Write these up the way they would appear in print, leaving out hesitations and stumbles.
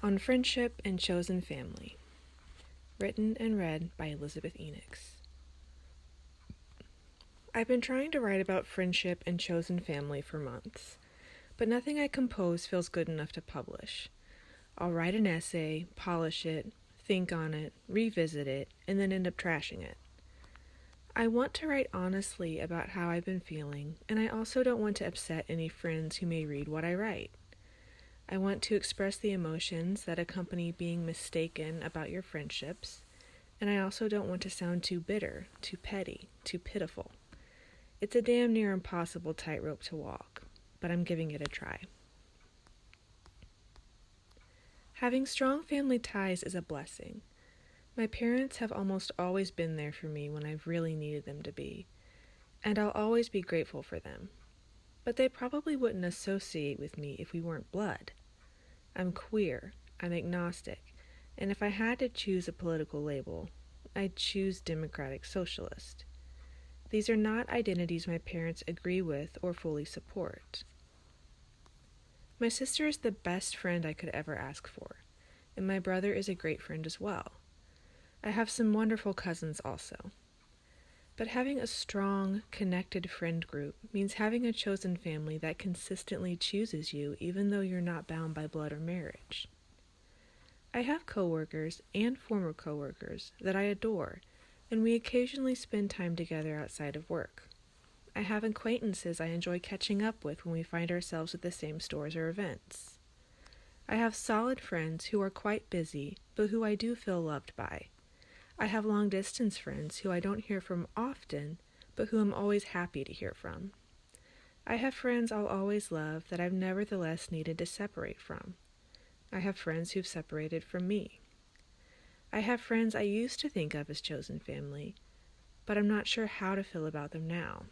On Friendship and Chosen Family, written and read by Elizabeth Enix. I've been trying to write about friendship and chosen family for months, but nothing I compose feels good enough to publish. I'll write an essay, polish it, think on it, revisit it, and then end up trashing it. I want to write honestly about how I've been feeling, and I also don't want to upset any friends who may read what I write. I want to express the emotions that accompany being mistaken about your friendships, and I also don't want to sound too bitter, too petty, too pitiful. It's a damn near impossible tightrope to walk, but I'm giving it a try. Having strong family ties is a blessing. My parents have almost always been there for me when I've really needed them to be, and I'll always be grateful for them. But they probably wouldn't associate with me if we weren't blood. I'm queer, I'm agnostic, and if I had to choose a political label, I'd choose Democratic Socialist. These are not identities my parents agree with or fully support. My sister is the best friend I could ever ask for, and my brother is a great friend as well. I have some wonderful cousins also. But having a strong, connected friend group means having a chosen family that consistently chooses you even though you're not bound by blood or marriage. I have coworkers and former coworkers that I adore, and we occasionally spend time together outside of work. I have acquaintances I enjoy catching up with when we find ourselves at the same stores or events. I have solid friends who are quite busy, but who I do feel loved by. I have long-distance friends who I don't hear from often, but who I'm always happy to hear from. I have friends I'll always love that I've nevertheless needed to separate from. I have friends who've separated from me. I have friends I used to think of as chosen family, but I'm not sure how to feel about them now.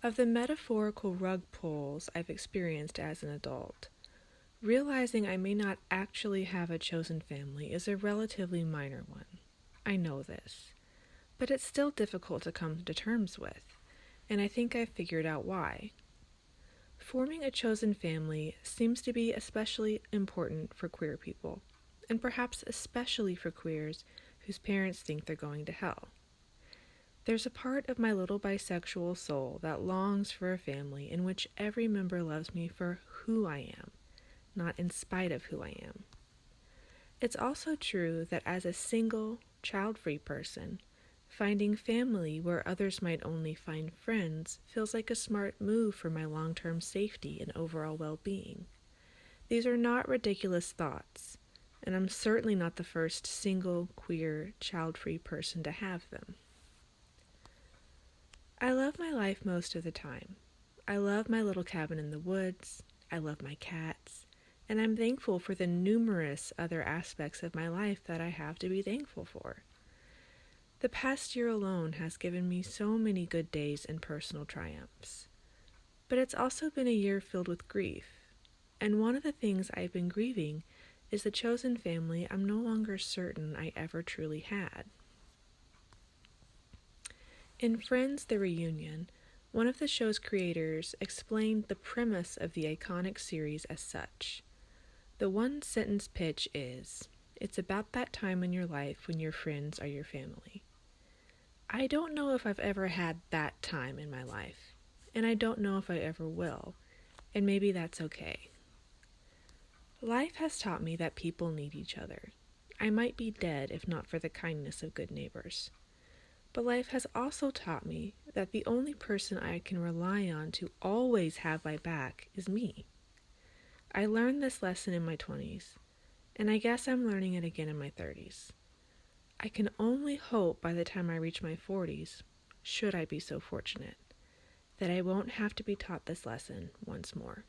Of the metaphorical rug pulls I've experienced as an adult, realizing I may not actually have a chosen family is a relatively minor one. I know this, but it's still difficult to come to terms with, and I think I've figured out why. Forming a chosen family seems to be especially important for queer people, and perhaps especially for queers whose parents think they're going to hell. There's a part of my little bisexual soul that longs for a family in which every member loves me for who I am, not in spite of who I am. It's also true that as a single, child-free person, finding family where others might only find friends feels like a smart move for my long-term safety and overall well-being. These are not ridiculous thoughts, and I'm certainly not the first single, queer, child-free person to have them. I love my life most of the time. I love my little cabin in the woods, I love my cats, and I'm thankful for the numerous other aspects of my life that I have to be thankful for. The past year alone has given me so many good days and personal triumphs. But it's also been a year filled with grief, and one of the things I've been grieving is the chosen family I'm no longer certain I ever truly had. In Friends: The Reunion, one of the show's creators explained the premise of the iconic series as such. The one-sentence pitch is, it's about that time in your life when your friends are your family. I don't know if I've ever had that time in my life, and I don't know if I ever will, and maybe that's okay. Life has taught me that people need each other. I might be dead if not for the kindness of good neighbors. But life has also taught me that the only person I can rely on to always have my back is me. I learned this lesson in my 20s, and I guess I'm learning it again in my 30s. I can only hope by the time I reach my 40s, should I be so fortunate, that I won't have to be taught this lesson once more.